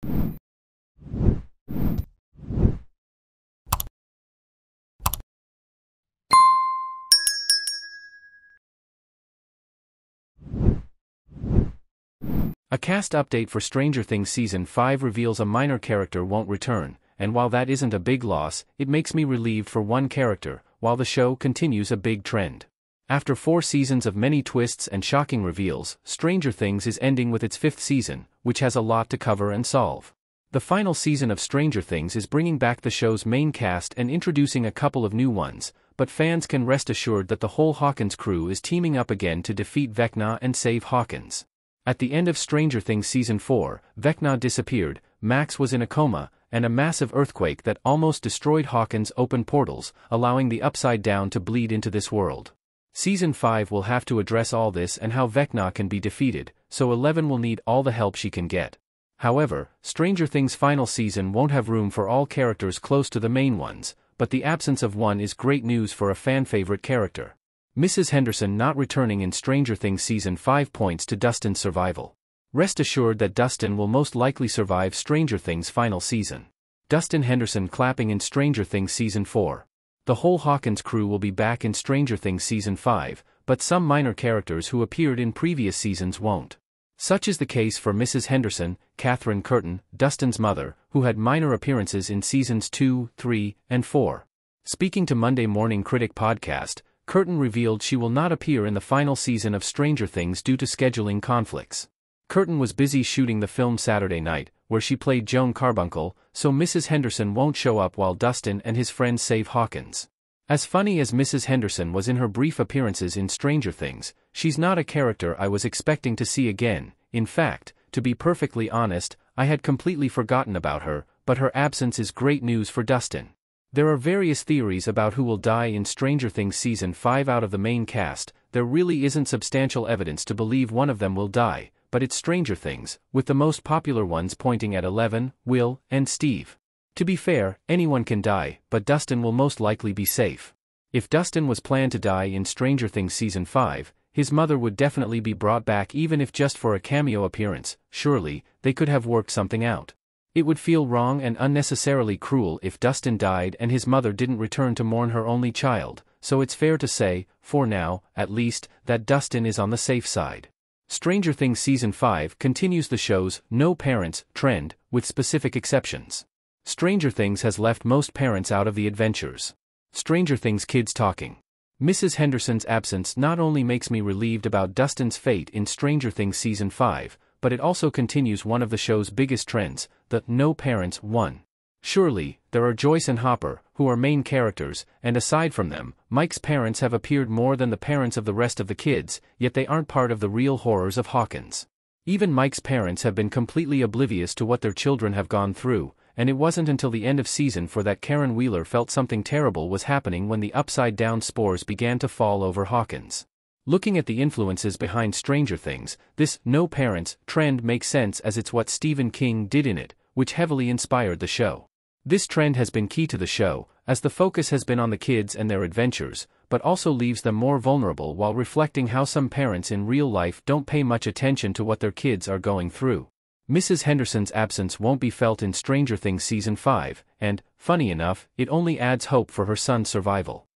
A cast update for Stranger Things Season 5 reveals a minor character won't return, and while that isn't a big loss, it makes me relieved for one character, while the show continues a big trend. After 4 seasons of many twists and shocking reveals, Stranger Things is ending with its 5th season, which has a lot to cover and solve. The final season of Stranger Things is bringing back the show's main cast and introducing a couple of new ones, but fans can rest assured that the whole Hawkins crew is teaming up again to defeat Vecna and save Hawkins. At the end of Stranger Things Season 4, Vecna disappeared, Max was in a coma, and a massive earthquake that almost destroyed Hawkins opened portals, allowing the Upside Down to bleed into this world. Season 5 will have to address all this and how Vecna can be defeated, so Eleven will need all the help she can get. However, Stranger Things' final season won't have room for all characters close to the main ones, but the absence of one is great news for a fan-favorite character. Mrs. Henderson not returning in Stranger Things Season 5 points to Dustin's survival. Rest assured that Dustin will most likely survive Stranger Things' final season. Dustin Henderson clapping in Stranger Things Season 4. The whole Hawkins crew will be back in Stranger Things Season 5, but some minor characters who appeared in previous seasons won't. Such is the case for Mrs. Henderson, Catherine Curtin, Dustin's mother, who had minor appearances in Seasons 2, 3, and 4. Speaking to Monday Morning Critic podcast, Curtin revealed she will not appear in the final season of Stranger Things due to scheduling conflicts. Curtin was busy shooting the film Saturday Night, where she played Joan Carbuncle, so Mrs. Henderson won't show up while Dustin and his friends save Hawkins. As funny as Mrs. Henderson was in her brief appearances in Stranger Things, she's not a character I was expecting to see again. In fact, to be perfectly honest, I had completely forgotten about her, but her absence is great news for Dustin. There are various theories about who will die in Stranger Things Season 5 out of the main cast. There really isn't substantial evidence to believe one of them will die, but it's Stranger Things, with the most popular ones pointing at Eleven, Will, and Steve. To be fair, anyone can die, but Dustin will most likely be safe. If Dustin was planned to die in Stranger Things Season 5, his mother would definitely be brought back even if just for a cameo appearance. Surely, they could have worked something out. It would feel wrong and unnecessarily cruel if Dustin died and his mother didn't return to mourn her only child, so it's fair to say, for now, at least, that Dustin is on the safe side. Stranger Things Season 5 continues the show's no parents trend, with specific exceptions. Stranger Things has left most parents out of the adventures. Stranger Things kids talking. Mrs. Henderson's absence not only makes me relieved about Dustin's fate in Stranger Things Season 5, but it also continues one of the show's biggest trends, the no parents one. Surely, there are Joyce and Hopper, who are main characters, and aside from them, Mike's parents have appeared more than the parents of the rest of the kids, yet they aren't part of the real horrors of Hawkins. Even Mike's parents have been completely oblivious to what their children have gone through, and it wasn't until the end of season 4 that Karen Wheeler felt something terrible was happening when the upside-down spores began to fall over Hawkins. Looking at the influences behind Stranger Things, this no parents trend makes sense as it's what Stephen King did in it, which heavily inspired the show. This trend has been key to the show, as the focus has been on the kids and their adventures, but also leaves them more vulnerable while reflecting how some parents in real life don't pay much attention to what their kids are going through. Mrs. Henderson's absence won't be felt in Stranger Things Season 5, and, funny enough, it only adds hope for her son's survival.